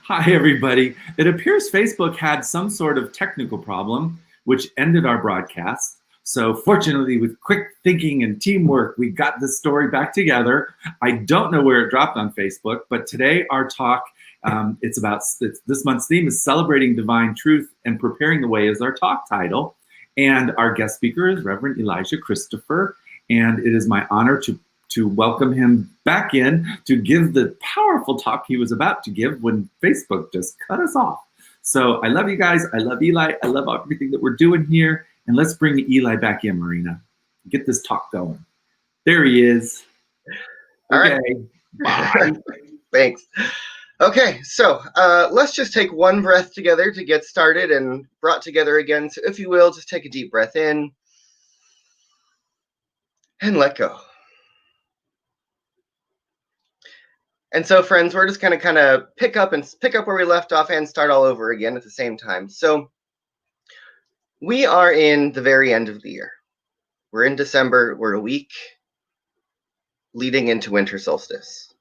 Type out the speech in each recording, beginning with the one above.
Hi, everybody. It appears Facebook had some sort of technical problem, which ended our broadcast. So, fortunately, with quick thinking and teamwork, we got this story back together. I don't know where it dropped on Facebook, but today our talk, this month's theme is Celebrating Divine Truth and Preparing the Way is our talk title. And our guest speaker is Reverend Elijah Christopher. And it is my honor to welcome him back in to give the powerful talk he was about to give when Facebook just cut us off. So I love you guys. I love Eli. I love everything that we're doing here. And let's bring Eli back in, Marina. Get this talk going. There he is. Okay. Bye. Thanks. Okay, so let's just take one breath together to get started and brought together again. So if you will, just take a deep breath in and let go. And so, friends, we're just going to kind of pick up where we left off and start all over again at the same time. So we are in the very end of the year. We're in December. We're a week leading into winter solstice.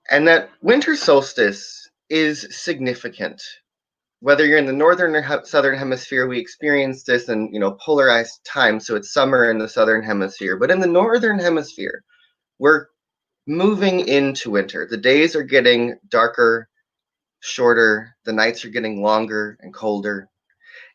And that winter solstice is significant. Whether you're in the northern or southern hemisphere, we experience this in polarized time. So it's summer in the southern hemisphere. But in the northern hemisphere, we're moving into winter. The days are getting darker, shorter. The nights are getting longer and colder.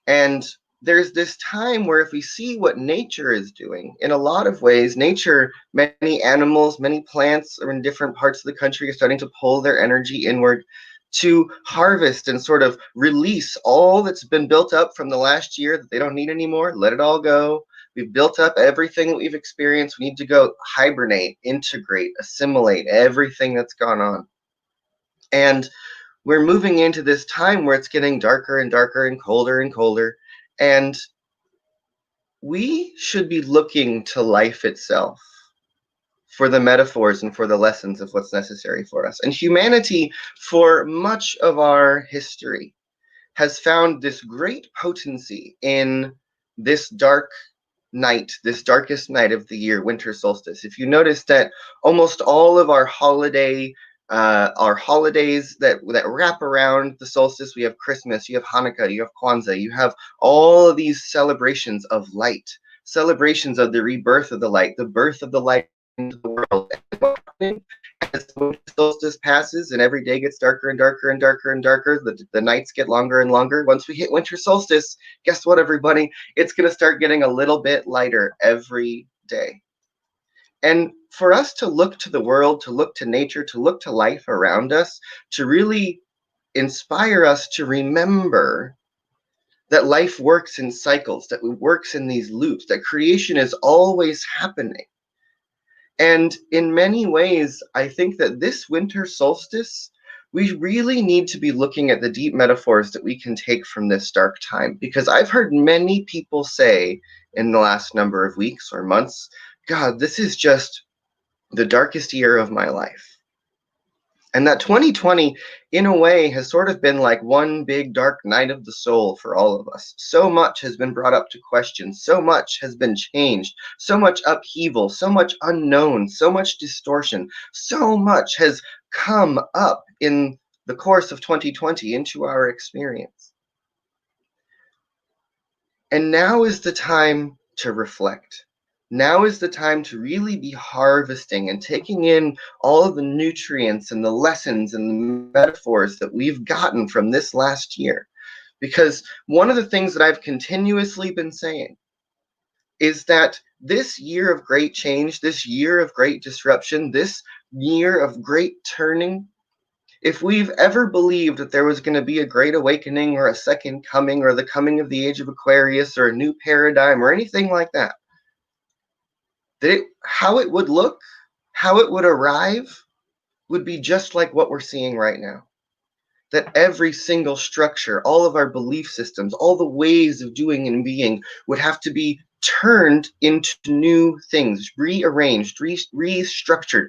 And there's this time where if we see what nature is doing, in a lot of ways, nature, many animals, many plants are in different parts of the country are starting to pull their energy inward to harvest and sort of release all that's been built up from the last year that they don't need anymore. Let it all go. We've built up everything that we've experienced. We need to go hibernate, integrate, assimilate everything that's gone on. And we're moving into this time where it's getting darker and darker and colder and colder. And we should be looking to life itself for the metaphors and for the lessons of what's necessary for us. And humanity, for much of our history, has found this great potency in this dark night, this darkest night of the year, winter solstice. If you notice that almost all of our holidays that wrap around the solstice, we have Christmas, you have Hanukkah, you have Kwanzaa, you have all of these celebrations of light, celebrations of the rebirth of the light, the birth of the light into the world. And as the winter solstice passes and every day gets darker and darker and darker and darker, the nights get longer and longer. Once we hit winter solstice, guess what, everybody? It's going to start getting a little bit lighter every day. And for us to look to the world, to look to nature, to look to life around us, to really inspire us to remember that life works in cycles, that it works in these loops, that creation is always happening. And in many ways, I think that this winter solstice, we really need to be looking at the deep metaphors that we can take from this dark time. Because I've heard many people say in the last number of weeks or months, God, this is just the darkest year of my life. And that 2020, in a way, has sort of been like one big dark night of the soul for all of us. So much has been brought up to question. So much has been changed. So much upheaval. So much unknown. So much distortion. So much has come up in the course of 2020 into our experience. And now is the time to reflect. Now is the time to really be harvesting and taking in all of the nutrients and the lessons and the metaphors that we've gotten from this last year. Because one of the things that I've continuously been saying is that this year of great change, this year of great disruption, this year of great turning, if we've ever believed that there was going to be a great awakening or a second coming or the coming of the age of Aquarius or a new paradigm or anything like that, how it would look, how it would arrive, would be just like what we're seeing right now. That every single structure, all of our belief systems, all the ways of doing and being would have to be turned into new things, rearranged, restructured,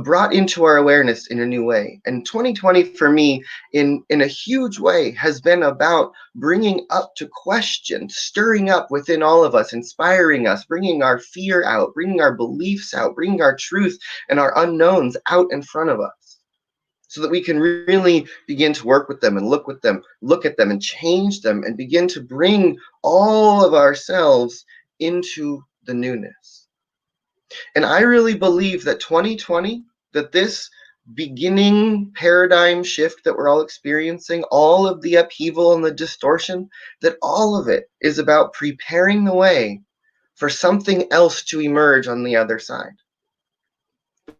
brought into our awareness in a new way. And 2020 for me, in a huge way, has been about bringing up to question, stirring up within all of us, inspiring us, bringing our fear out, bringing our beliefs out, bringing our truth and our unknowns out in front of us. so that we can really begin to work with them and look at them and change them and begin to bring all of ourselves into the newness. And I really believe that 2020, that this beginning paradigm shift that we're all experiencing, all of the upheaval and the distortion, that all of it is about preparing the way for something else to emerge on the other side.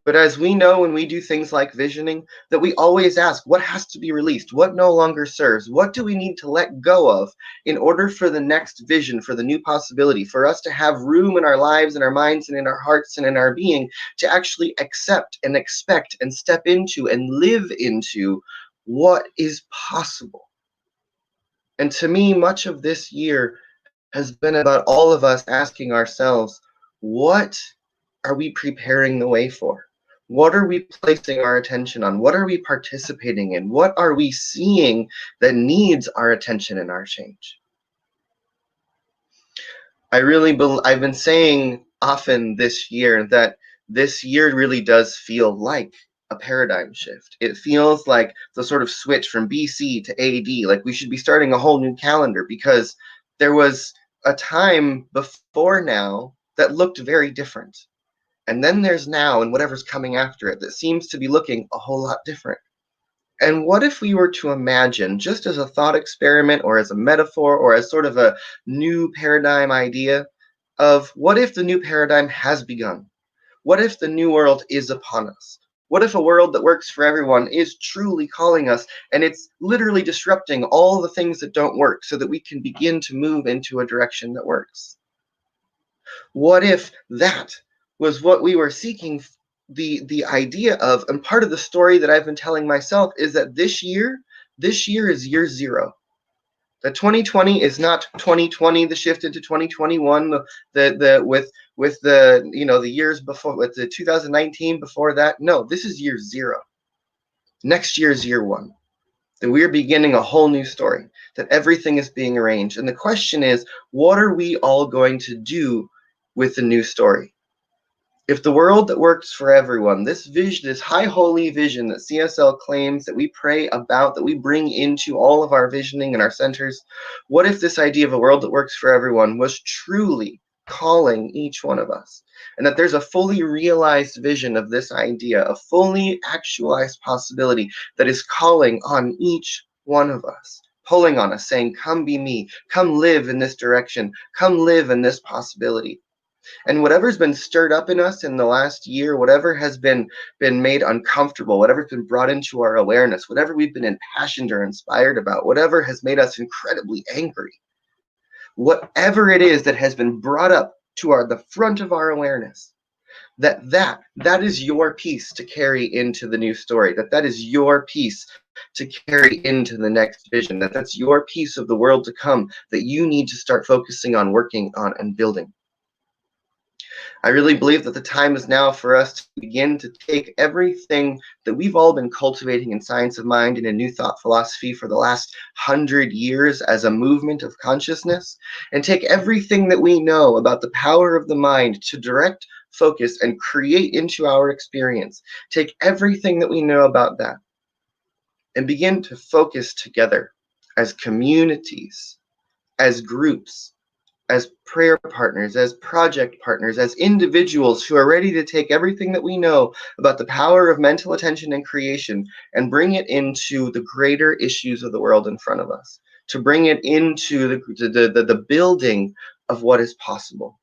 But as we know when we do things like visioning, that we always ask, what has to be released? What no longer serves? What do we need to let go of in order for the next vision, for the new possibility, for us to have room in our lives and our minds and in our hearts and in our being to actually accept and expect and step into and live into what is possible? And to me, much of this year has been about all of us asking ourselves, what are we preparing the way for? What are we placing our attention on? What are we participating in? What are we seeing that needs our attention and our change? I've been saying often this year that this year really does feel like a paradigm shift. It feels like the sort of switch from BC to AD, like we should be starting a whole new calendar, because there was a time before now that looked very different. And then there's now and whatever's coming after it that seems to be looking a whole lot different. And what if we were to imagine, just as a thought experiment or as a metaphor or as sort of a new paradigm idea, of what if the new paradigm has begun? What if the new world is upon us? What if a world that works for everyone is truly calling us, and it's literally disrupting all the things that don't work so that we can begin to move into a direction that works? What if that was what we were seeking the idea of? And part of the story that I've been telling myself is that this year is year zero. That 2020 is not 2020, the shift into 2021, with the the years before, with the 2019 before that. No, this is year zero. Next year is year one. That we're beginning a whole new story, that everything is being arranged. And the question is, what are we all going to do with the new story? If the world that works for everyone, this vision, this high holy vision that CSL claims, that we pray about, that we bring into all of our visioning and our centers, what if this idea of a world that works for everyone was truly calling each one of us? And that there's a fully realized vision of this idea, a fully actualized possibility that is calling on each one of us, pulling on us, saying, come be me, come live in this direction, come live in this possibility. And whatever's been stirred up in us in the last year, whatever has been made uncomfortable, whatever's been brought into our awareness, whatever we've been impassioned or inspired about, whatever has made us incredibly angry, whatever it is that has been brought up to the front of our awareness, that is your piece to carry into the new story, that is your piece to carry into the next vision, that's your piece of the world to come that you need to start focusing on, working on, and building. I really believe that the time is now for us to begin to take everything that we've all been cultivating in science of mind and in new thought philosophy for the last 100 years as a movement of consciousness, and take everything that we know about the power of the mind to direct, focus, and create into our experience. Take everything that we know about that and begin to focus together as communities, as groups, as prayer partners, as project partners, as individuals who are ready to take everything that we know about the power of mental attention and creation and bring it into the greater issues of the world in front of us, to bring it into the building of what is possible.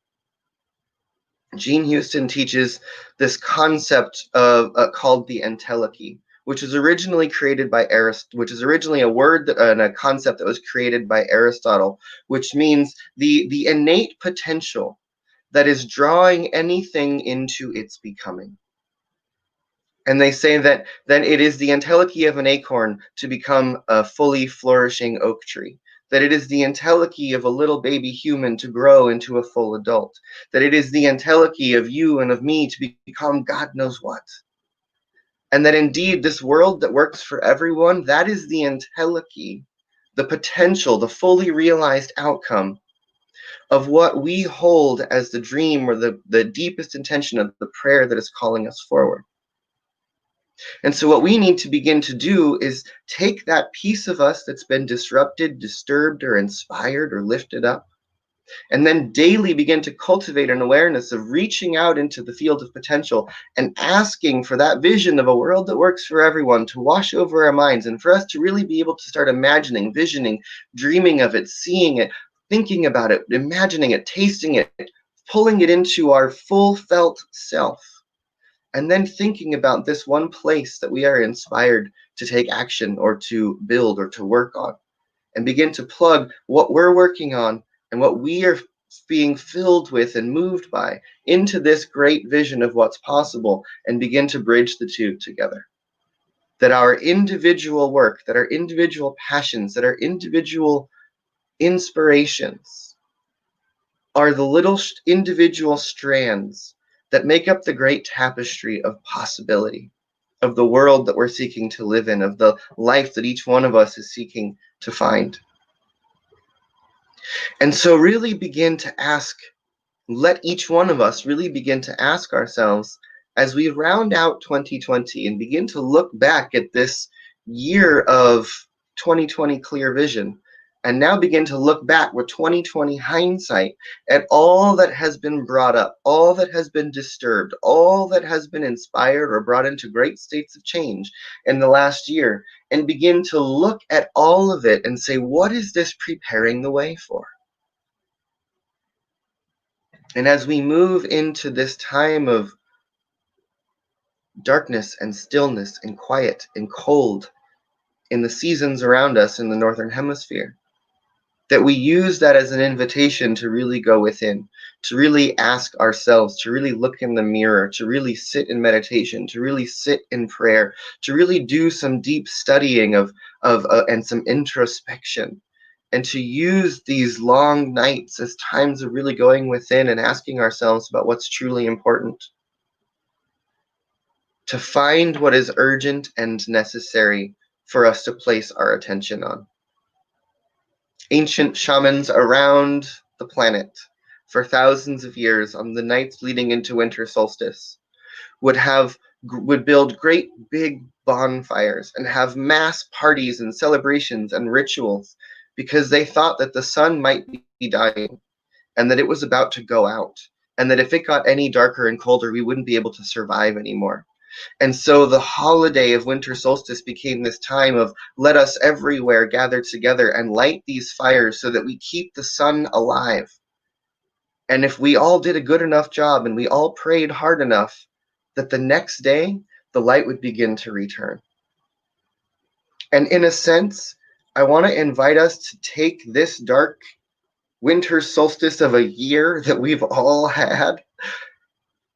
Jean Houston teaches this concept of called the entelechy, which was originally created by which is originally a word and a concept that was created by Aristotle, which means the innate potential that is drawing anything into its becoming. And they say that it is the entelechy of an acorn to become a fully flourishing oak tree, that it is the entelechy of a little baby human to grow into a full adult, that it is the entelechy of you and of me to become God knows what. And that indeed this world that works for everyone, that is the entelechy, the potential, the fully realized outcome of what we hold as the dream or the deepest intention of the prayer that is calling us forward. And so what we need to begin to do is take that piece of us that's been disrupted, disturbed, or inspired, or lifted up, and then daily begin to cultivate an awareness of reaching out into the field of potential and asking for that vision of a world that works for everyone to wash over our minds, and for us to really be able to start imagining, visioning, dreaming of it, seeing it, thinking about it, imagining it, tasting it, pulling it into our full felt self. And then thinking about this one place that we are inspired to take action or to build or to work on, and begin to plug what we're working on and what we are being filled with and moved by into this great vision of what's possible, and begin to bridge the two together. That our individual work, that our individual passions, that our individual inspirations are the little individual strands that make up the great tapestry of possibility, of the world that we're seeking to live in, of the life that each one of us is seeking to find. And so really begin to ask, let each one of us really begin to ask ourselves, as we round out 2020 and begin to look back at this year of 2020 clear vision, and now begin to look back with 2020 hindsight at all that has been brought up, all that has been disturbed, all that has been inspired or brought into great states of change in the last year, and begin to look at all of it and say, what is this preparing the way for? And as we move into this time of darkness and stillness and quiet and cold in the seasons around us in the Northern Hemisphere, that we use that as an invitation to really go within, to really ask ourselves, to really look in the mirror, to really sit in meditation, to really sit in prayer, to really do some deep studying of and some introspection, and to use these long nights as times of really going within and asking ourselves about what's truly important, to find what is urgent and necessary for us to place our attention on. Ancient shamans around the planet for thousands of years, on the nights leading into winter solstice, would build great big bonfires and have mass parties and celebrations and rituals, because they thought that the sun might be dying and that it was about to go out, and that if it got any darker and colder, we wouldn't be able to survive anymore. And so the holiday of winter solstice became this time of, let us everywhere gather together and light these fires so that we keep the sun alive. And if we all did a good enough job and we all prayed hard enough, that the next day the light would begin to return. And in a sense, I want to invite us to take this dark winter solstice of a year that we've all had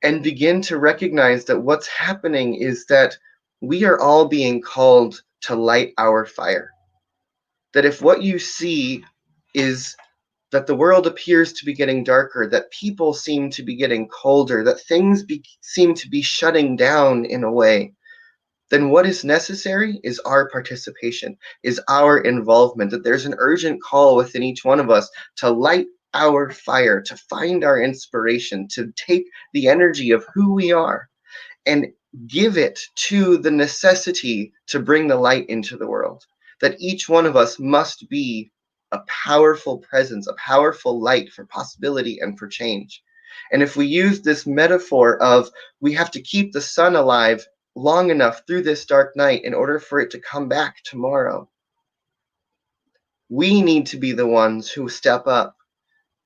and begin to recognize that what's happening is that we are all being called to light our fire. That if what you see is that the world appears to be getting darker, that people seem to be getting colder, that things seem to be shutting down in a way, then what is necessary is our participation, is our involvement, that there's an urgent call within each one of us to light our fire, to find our inspiration, to take the energy of who we are and give it to the necessity to bring the light into the world. That each one of us must be a powerful presence, a powerful light for possibility and for change. And if we use this metaphor of we have to keep the sun alive long enough through this dark night in order for it to come back tomorrow, we need to be the ones who step up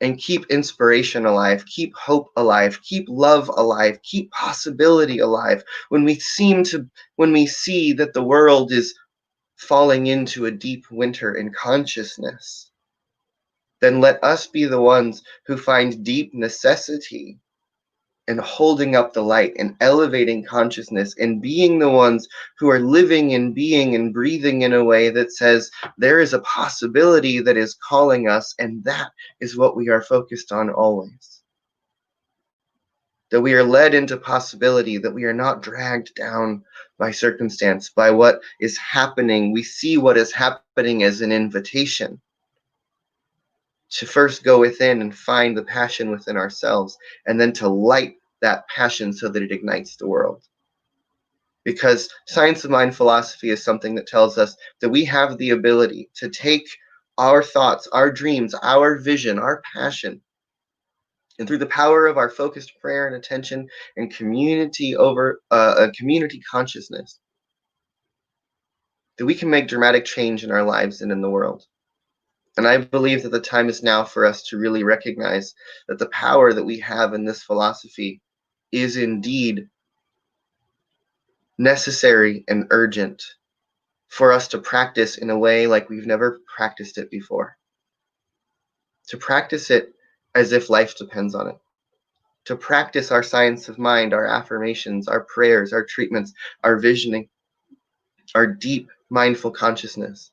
and keep inspiration alive, keep hope alive, keep love alive, keep possibility alive. When we see that the world is falling into a deep winter in consciousness, then let us be the ones who find deep necessity in holding up the light and elevating consciousness and being the ones who are living and being and breathing in a way that says there is a possibility that is calling us, and that is what we are focused on always. That we are led into possibility, that we are not dragged down by circumstance, by what is happening. We see what is happening as an invitation to first go within and find the passion within ourselves, and then to light that passion so that it ignites the world. Because science of mind philosophy is something that tells us that we have the ability to take our thoughts, our dreams, our vision, our passion, and through the power of our focused prayer and attention and community consciousness, that we can make dramatic change in our lives and in the world. And I believe that the time is now for us to really recognize that the power that we have in this philosophy is indeed necessary and urgent for us to practice in a way like we've never practiced it before. To practice it as if life depends on it. To practice our science of mind, our affirmations, our prayers, our treatments, our visioning, our deep mindful consciousness.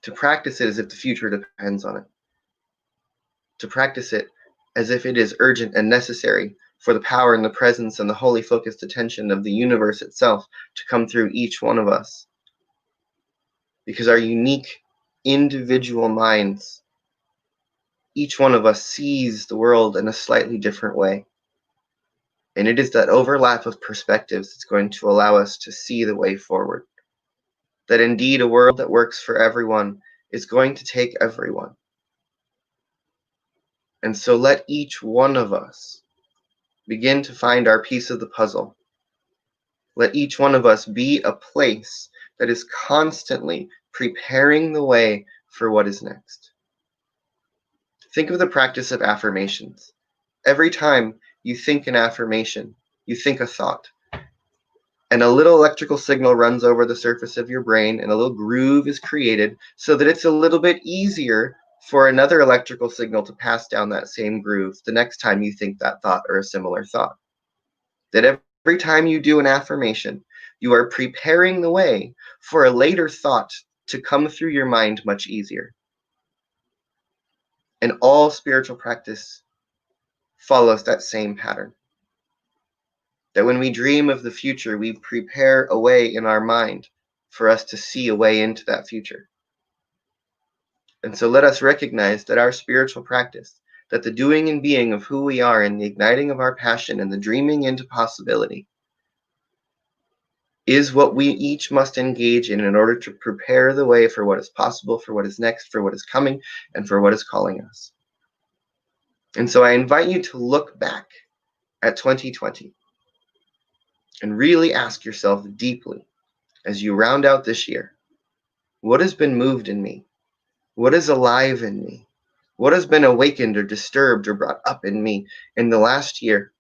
To practice it as if the future depends on it. To practice it as if it is urgent and necessary for the power and the presence and the holy focused attention of the universe itself to come through each one of us. Because our unique individual minds, each one of us sees the world in a slightly different way. And it is that overlap of perspectives that's going to allow us to see the way forward. That indeed a world that works for everyone is going to take everyone. And so let each one of us begin to find our piece of the puzzle. Let each one of us be a place that is constantly preparing the way for what is next. Think of the practice of affirmations. Every time you think an affirmation, you think a thought, and a little electrical signal runs over the surface of your brain, and a little groove is created so that it's a little bit easier for another electrical signal to pass down that same groove the next time you think that thought or a similar thought. That every time you do an affirmation, you are preparing the way for a later thought to come through your mind much easier. And all spiritual practice follows that same pattern. That when we dream of the future, we prepare a way in our mind for us to see a way into that future. And so let us recognize that our spiritual practice, that the doing and being of who we are and the igniting of our passion and the dreaming into possibility is what we each must engage in order to prepare the way for what is possible, for what is next, for what is coming, and for what is calling us. And so I invite you to look back at 2020 and really ask yourself deeply as you round out this year, what has been moved in me? What is alive in me? What has been awakened or disturbed or brought up in me in the last year?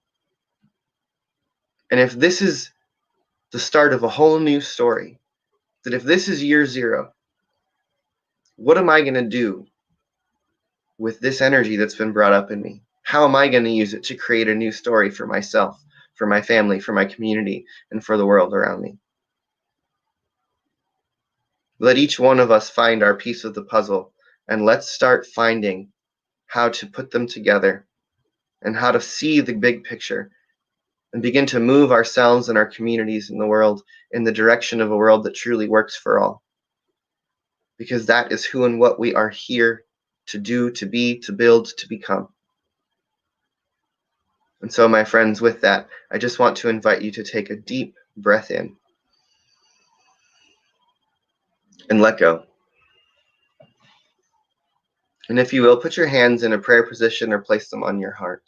And if this is the start of a whole new story, that if this is year zero, what am I going to do with this energy that's been brought up in me? How am I going to use it to create a new story for myself, for my family, for my community, and for the world around me? Let each one of us find our piece of the puzzle, and let's start finding how to put them together and how to see the big picture and begin to move ourselves and our communities in the world in the direction of a world that truly works for all. Because that is who and what we are here to do, to be, to build, to become. And so, my friends, with that, I just want to invite you to take a deep breath in and let go. And if you will, put your hands in a prayer position or place them on your heart.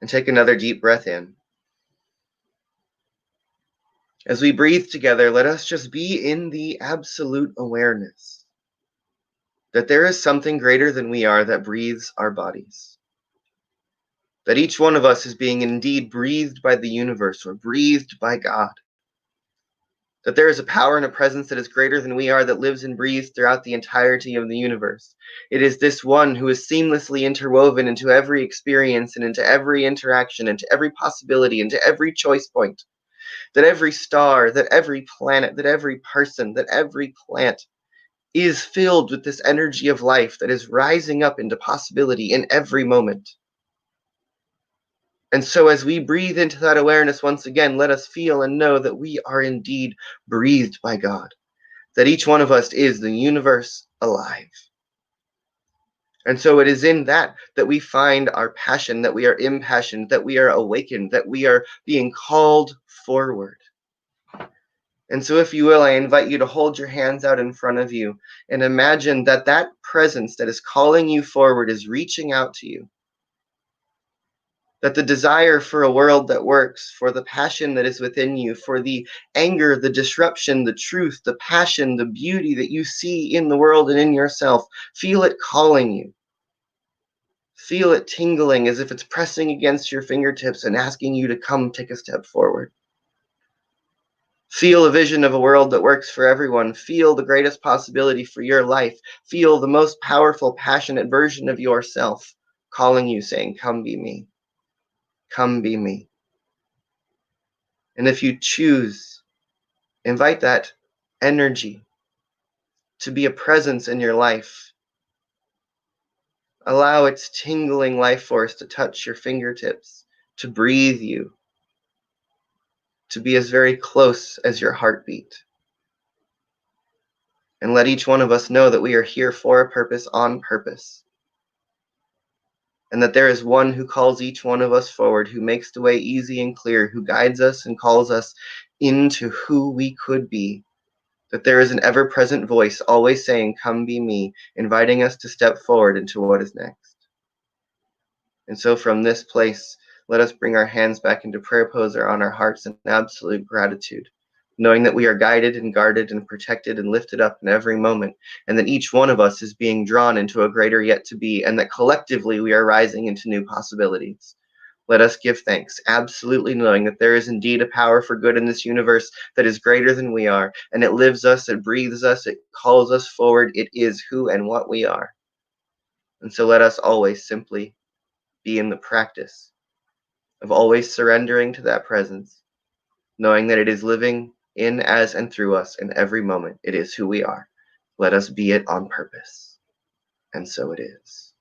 And take another deep breath in. As we breathe together, let us just be in the absolute awareness that there is something greater than we are that breathes our bodies. That each one of us is being indeed breathed by the universe or breathed by God. That there is a power and a presence that is greater than we are that lives and breathes throughout the entirety of the universe. It is this one who is seamlessly interwoven into every experience and into every interaction, into every possibility, into every choice point. That every star, that every planet, that every person, that every plant is filled with this energy of life that is rising up into possibility in every moment. And so as we breathe into that awareness once again, let us feel and know that we are indeed breathed by God, that each one of us is the universe alive. And so it is in that that we find our passion, that we are impassioned, that we are awakened, that we are being called forward. And so, if you will, I invite you to hold your hands out in front of you and imagine that that presence that is calling you forward is reaching out to you. That the desire for a world that works, for the passion that is within you, for the anger, the disruption, the truth, the passion, the beauty that you see in the world and in yourself, feel it calling you. Feel it tingling as if it's pressing against your fingertips and asking you to come take a step forward. Feel a vision of a world that works for everyone. Feel the greatest possibility for your life. Feel the most powerful, passionate version of yourself calling you, saying, come be me. Come be me. And if you choose, invite that energy to be a presence in your life. Allow its tingling life force to touch your fingertips, to breathe you, to be as very close as your heartbeat. And let each one of us know that we are here for a purpose, on purpose. And that there is one who calls each one of us forward, who makes the way easy and clear, who guides us and calls us into who we could be. That there is an ever-present voice always saying, come be me, inviting us to step forward into what is next. And so from this place, let us bring our hands back into prayer pose or on our hearts in absolute gratitude, knowing that we are guided and guarded and protected and lifted up in every moment, and that each one of us is being drawn into a greater yet to be, and that collectively we are rising into new possibilities. Let us give thanks, absolutely knowing that there is indeed a power for good in this universe that is greater than we are, and it lives us, it breathes us, it calls us forward, it is who and what we are. And so let us always simply be in the practice of always surrendering to that presence, knowing that it is living in, as, and through us in every moment. It is who we are. Let us be it on purpose. And so it is.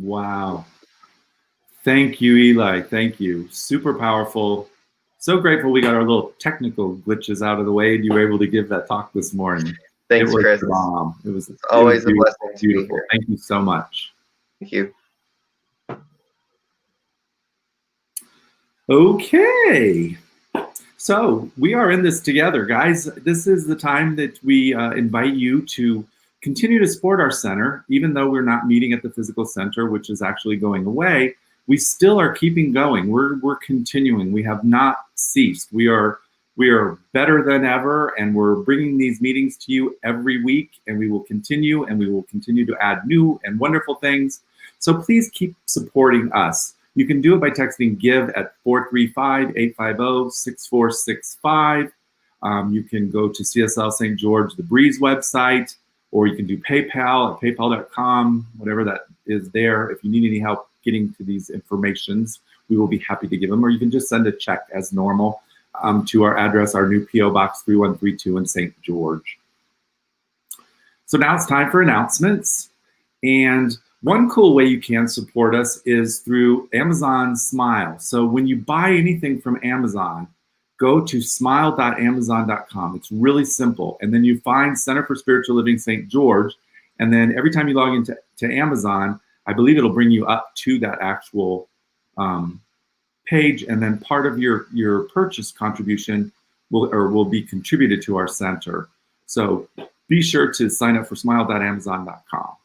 Wow. Thank you, Eli. Thank you. Super powerful. So grateful we got our little technical glitches out of the way and you were able to give that talk this morning. Thanks, it was Chris. bomb. It was always a blessing to be beautiful. here. Thank you so much. Thank you. Okay. So we are in this together, guys. This is the time that we invite you to continue to support our center, even though we're not meeting at the physical center, which is actually going away. We still are keeping going. We're continuing. We have not ceased. We are better than ever, and we're bringing these meetings to you every week, and we will continue, and we will continue to add new and wonderful things. So please keep supporting us. You can do it by texting GIVE at 435-850-6465. You can go to CSL St. George, the Breeze website, or you can do PayPal at paypal.com, whatever that is there. If you need any help getting to these informations, we will be happy to give them, or you can just send a check as normal to our address, our new P.O. Box 3132 in St. George. So now it's time for announcements. And one cool way you can support us is through Amazon Smile. So when you buy anything from Amazon, go to smile.amazon.com. It's really simple. And then you find Center for Spiritual Living St. George. And then every time you log into Amazon, I believe it'll bring you up to that actual page. And then part of your purchase contribution will be contributed to our center. So be sure to sign up for smile.amazon.com.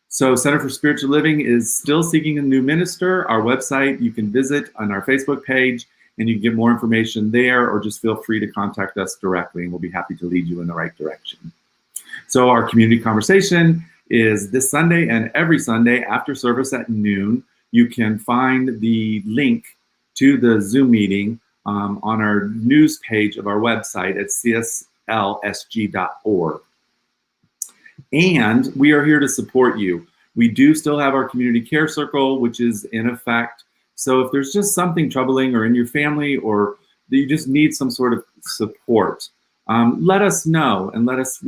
So Center for Spiritual Living is still seeking a new minister. Our website you can visit on our Facebook page, and you can get more information there, or just feel free to contact us directly, and we'll be happy to lead you in the right direction. So our community conversation is this Sunday and every Sunday after service at noon. You can find the link to the Zoom meeting on our news page of our website at CSLSG.org. And we are here to support you. We do still have our community care circle, which is in effect. So if there's just something troubling or in your family, or you just need some sort of support, let us know, and let us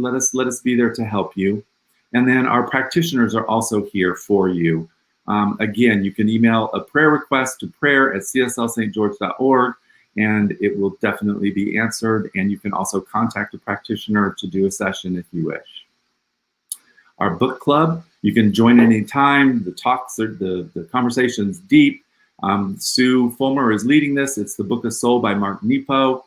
be there to help you. And then our practitioners are also here for you. Again, you can email a prayer request to prayer@cslstgeorge.org, and it will definitely be answered. And you can also contact a practitioner to do a session if you wish. Our book club, you can join anytime. The talks are the conversation's deep. Sue Fulmer is leading this. It's the Book of Soul by Mark Nepo.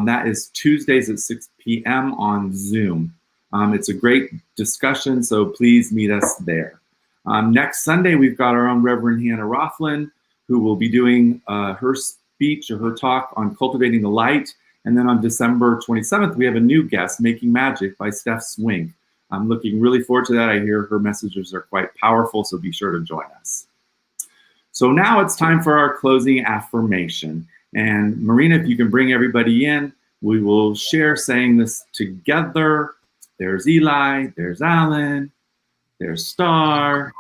That is Tuesdays at 6 p.m. on Zoom. It's a great discussion, so please meet us there. Next Sunday, we've got our own Reverend Hannah Rothland, who will be doing her speech or her talk on cultivating the light. And then on December 27th, we have a new guest, Making Magic by Steph Swink. I'm looking really forward to that. I hear her messages are quite powerful, so be sure to join us. So now it's time for our closing affirmation. And Marina, if you can bring everybody in, we will share saying this together. There's Eli, there's Alan, there's Star,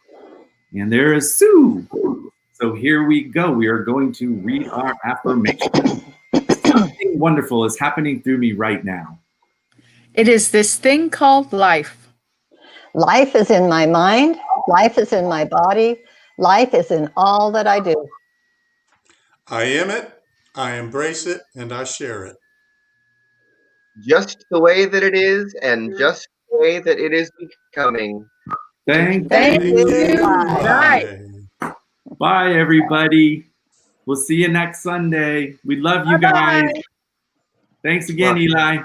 and there is Sue. So here we go. We are going to read our affirmation. Something wonderful is happening through me right now. It is this thing called life. Life is in my mind. Life is in my body. Life is in all that I do. I am it, I embrace it, and I share it. Just the way that it is, and just the way that it is becoming. Thank you. Right. Bye, everybody. We'll see you next Sunday. We love you guys. Thanks again, Eli.